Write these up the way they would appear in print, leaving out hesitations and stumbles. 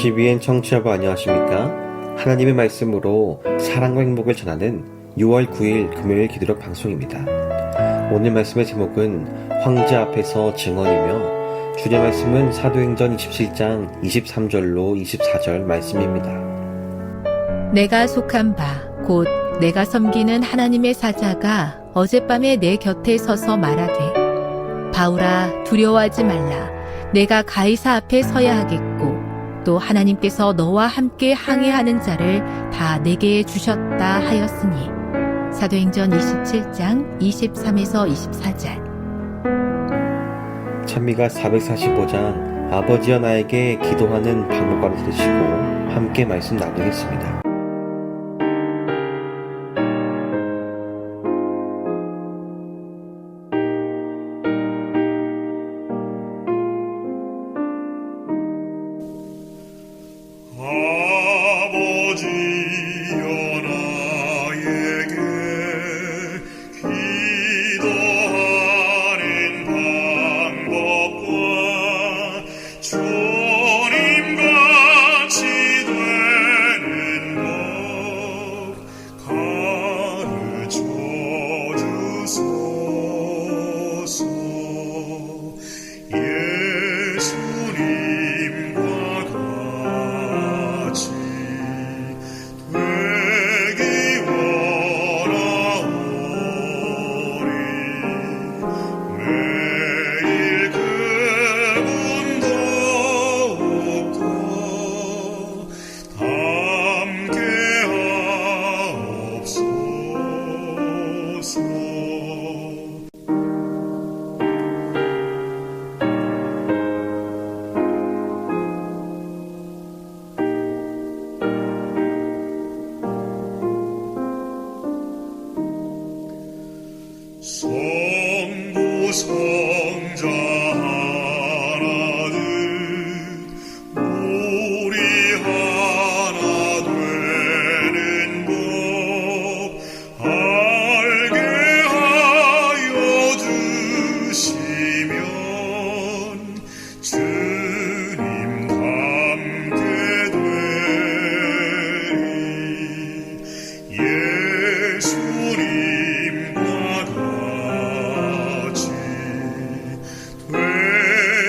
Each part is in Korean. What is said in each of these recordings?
TVN 청취자 여러분 안녕하십니까? 하나님의 말씀으로 사랑과 행복을 전하는 6월 9일 금요일 기도력 방송입니다. 오늘 말씀의 제목은 황제 앞에서 증언이며 주의 말씀은 사도행전 27장 23절로 24절 말씀입니다. 내가 속한 바 곧 내가 섬기는 하나님의 사자가 어젯밤에 내 곁에 서서 말하되 바울아 두려워하지 말라. 내가 가이사 앞에 서야 하겠고 또 하나님께서 너와 함께 항해하는 자를 다 내게 주셨다 하였으니. 사도행전 27장 23에서 24절. 찬미가 445장 아버지여 나에게 기도하는 방법과를 들으시고 함께 말씀 나누겠습니다. 성자 하나는 우리 하나 되는 법 알게 하여 주시면 주님 함께 되리. 예수님과 같이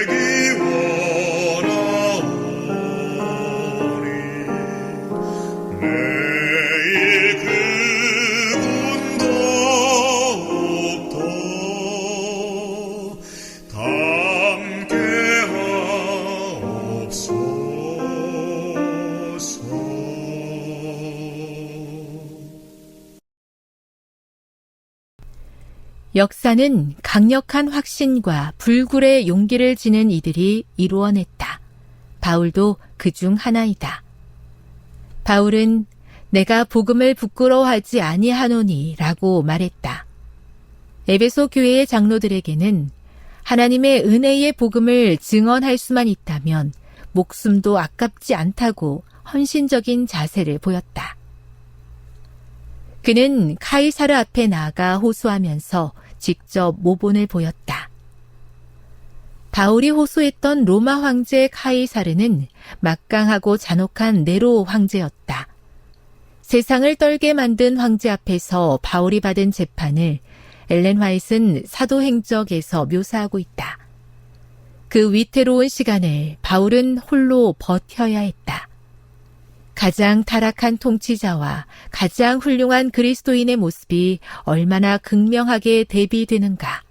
되기 원하오니 매일 그분 더욱더 담게 하옵소서. 역사는 강력한 확신과 불굴의 용기를 지닌 이들이 이루어냈다. 바울도 그중 하나이다. 바울은 내가 복음을 부끄러워하지 아니하노니 라고 말했다. 에베소 교회의 장로들에게는 하나님의 은혜의 복음을 증언할 수만 있다면 목숨도 아깝지 않다고 헌신적인 자세를 보였다. 그는 카이사르 앞에 나아가 호소하면서 직접 모본을 보였다. 바울이 호소했던 로마 황제 카이사르는 막강하고 잔혹한 네로 황제였다. 세상을 떨게 만든 황제 앞에서 바울이 받은 재판을 엘렌 화이트는 사도행적에서 묘사하고 있다. 그 위태로운 시간을 바울은 홀로 버텨야 했다. 가장 타락한 통치자와 가장 훌륭한 그리스도인의 모습이 얼마나 극명하게 대비되는가.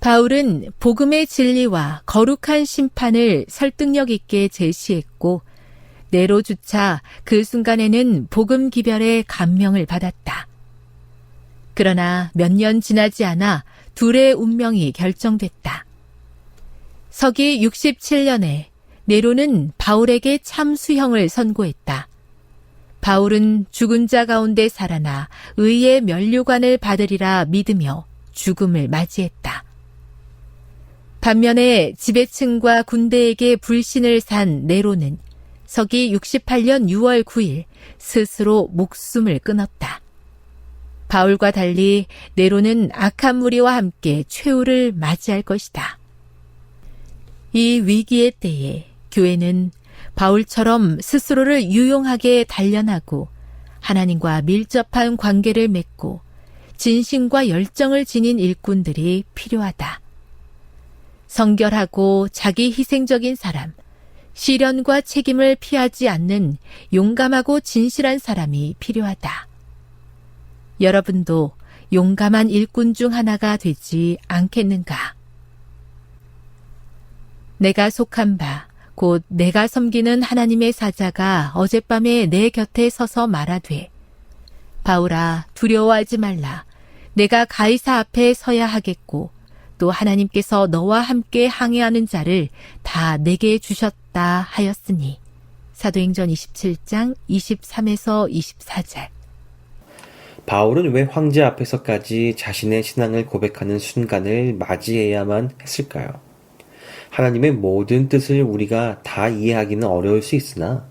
바울은 복음의 진리와 거룩한 심판을 설득력 있게 제시했고 네로조차 그 순간에는 복음 기별의 감명을 받았다. 그러나 몇 년 지나지 않아 둘의 운명이 결정됐다. 서기 67년에 네로는 바울에게 참수형을 선고했다. 바울은 죽은 자 가운데 살아나 의의 면류관을 받으리라 믿으며 죽음을 맞이했다. 반면에 지배층과 군대에게 불신을 산 네로는 서기 68년 6월 9일 스스로 목숨을 끊었다. 바울과 달리 네로는 악한 무리와 함께 최후를 맞이할 것이다. 이 위기의 때에 교회는 바울처럼 스스로를 유용하게 단련하고 하나님과 밀접한 관계를 맺고 진심과 열정을 지닌 일꾼들이 필요하다. 성결하고 자기 희생적인 사람, 시련과 책임을 피하지 않는 용감하고 진실한 사람이 필요하다. 여러분도 용감한 일꾼 중 하나가 되지 않겠는가? 내가 속한 바, 곧 내가 섬기는 하나님의 사자가 어젯밤에 내 곁에 서서 말하되, 바울아, 두려워하지 말라. 내가 가이사 앞에 서야 하겠고, 또 하나님께서 너와 함께 항해하는 자를 다 내게 주셨다 하였으니. 사도행전 27장 23에서 24절. 바울은 왜 황제 앞에서까지 자신의 신앙을 고백하는 순간을 맞이해야만 했을까요? 하나님의 모든 뜻을 우리가 다 이해하기는 어려울 수 있으나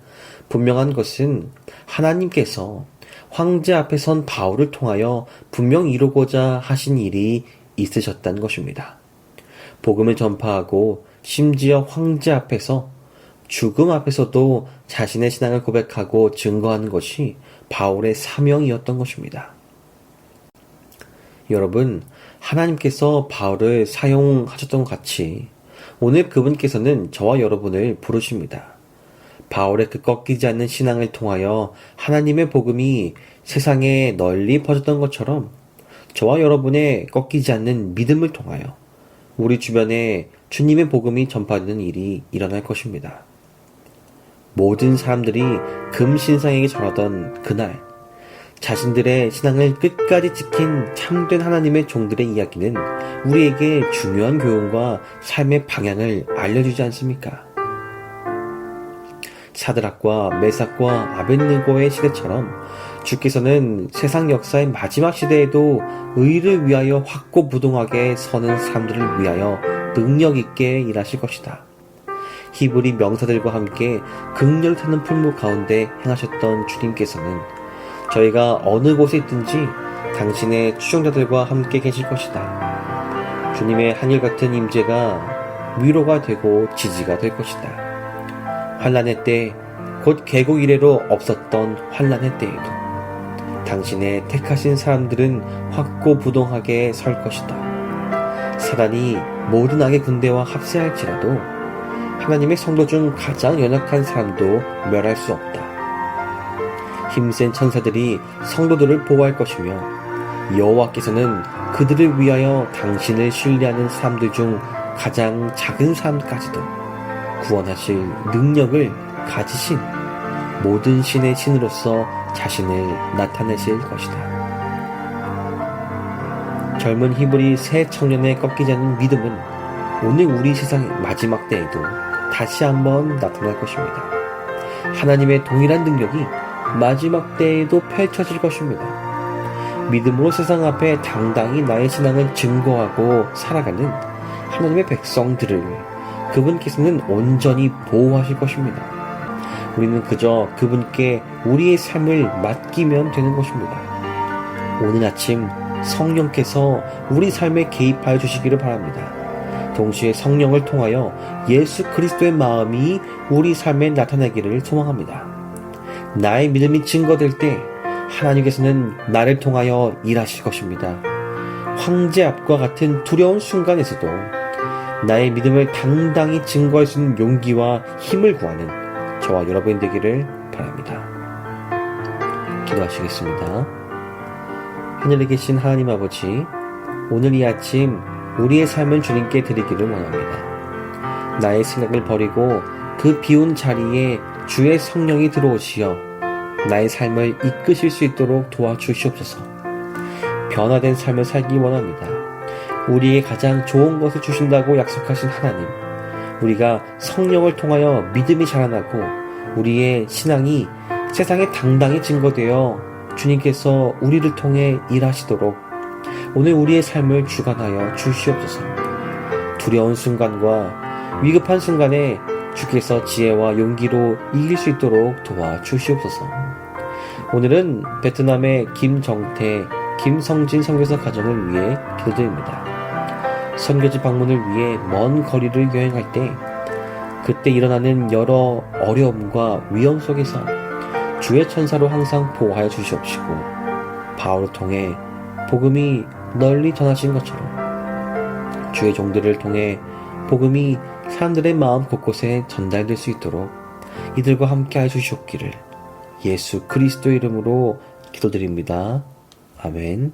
분명한 것은 하나님께서 황제 앞에 선 바울을 통하여 분명 이루고자 하신 일이 있으셨다는 것입니다. 복음을 전파하고 심지어 황제 앞에서 죽음 앞에서도 자신의 신앙을 고백하고 증거하는 것이 바울의 사명이었던 것입니다. 여러분, 하나님께서 바울을 사용하셨던 것 같이 오늘 그분께서는 저와 여러분을 부르십니다. 바울의 그 꺾이지 않는 신앙을 통하여 하나님의 복음이 세상에 널리 퍼졌던 것처럼 저와 여러분의 꺾이지 않는 믿음을 통하여 우리 주변에 주님의 복음이 전파되는 일이 일어날 것입니다. 모든 사람들이 금신상에게 절하던 그날, 자신들의 신앙을 끝까지 지킨 참된 하나님의 종들의 이야기는 우리에게 중요한 교훈과 삶의 방향을 알려주지 않습니까? 사드락과 메삭과 아벳느고의 시대처럼 주께서는 세상 역사의 마지막 시대에도 의를 위하여 확고부동하게 서는 사람들을 위하여 능력 있게 일하실 것이다. 히브리 명사들과 함께 극렬 타는 풀무 가운데 행하셨던 주님께서는 저희가 어느 곳에 있든지 당신의 추종자들과 함께 계실 것이다. 주님의 한일같은 임재가 위로가 되고 지지가 될 것이다. 환난의 때, 곧 개국 이래로 없었던 환난의 때에도 당신의 택하신 사람들은 확고부동하게 설 것이다. 사단이 모든 악의 군대와 합세할지라도 하나님의 성도 중 가장 연약한 사람도 멸할 수 없다. 힘센 천사들이 성도들을 보호할 것이며 여호와께서는 그들을 위하여 당신을 신뢰하는 사람들 중 가장 작은 사람까지도 구원하실 능력을 가지신 모든 신의 신으로서 자신을 나타내실 것이다. 젊은 히브리 새 청년의 꺾이지 않는 믿음은 오늘 우리 세상 마지막 때에도 다시 한번 나타날 것입니다. 하나님의 동일한 능력이 마지막 때에도 펼쳐질 것입니다. 믿음으로 세상 앞에 당당히 나의 신앙을 증거하고 살아가는 하나님의 백성들을 그분께서는 온전히 보호하실 것입니다. 우리는 그저 그분께 우리의 삶을 맡기면 되는 것입니다. 오늘 아침 성령께서 우리 삶에 개입하여 주시기를 바랍니다. 동시에 성령을 통하여 예수 그리스도의 마음이 우리 삶에 나타나기를 소망합니다. 나의 믿음이 증거될 때 하나님께서는 나를 통하여 일하실 것입니다. 황제 앞과 같은 두려운 순간에서도 나의 믿음을 당당히 증거할 수 있는 용기와 힘을 구하는 저와 여러분이 되기를 바랍니다. 기도하시겠습니다. 하늘에 계신 하나님 아버지, 오늘 이 아침 우리의 삶을 주님께 드리기를 원합니다. 나의 생각을 버리고 그 비운 자리에 주의 성령이 들어오시어 나의 삶을 이끄실 수 있도록 도와주시옵소서. 변화된 삶을 살기 원합니다. 우리에게 가장 좋은 것을 주신다고 약속하신 하나님, 우리가 성령을 통하여 믿음이 자라나고 우리의 신앙이 세상에 당당히 증거되어 주님께서 우리를 통해 일하시도록 오늘 우리의 삶을 주관하여 주시옵소서. 두려운 순간과 위급한 순간에 주께서 지혜와 용기로 이길 수 있도록 도와주시옵소서. 오늘은 베트남의 김정태, 김성진 선교사 가정을 위해 기도드립니다. 선교지 방문을 위해 먼 거리를 여행할 때 그때 일어나는 여러 어려움과 위험 속에서 주의 천사로 항상 보호하여 주시옵시고 바울을 통해 복음이 널리 전하신 것처럼 주의 종들을 통해 복음이 사람들의 마음 곳곳에 전달될 수 있도록 이들과 함께 하여 주시옵기를 예수 그리스도 이름으로 기도드립니다. 아멘.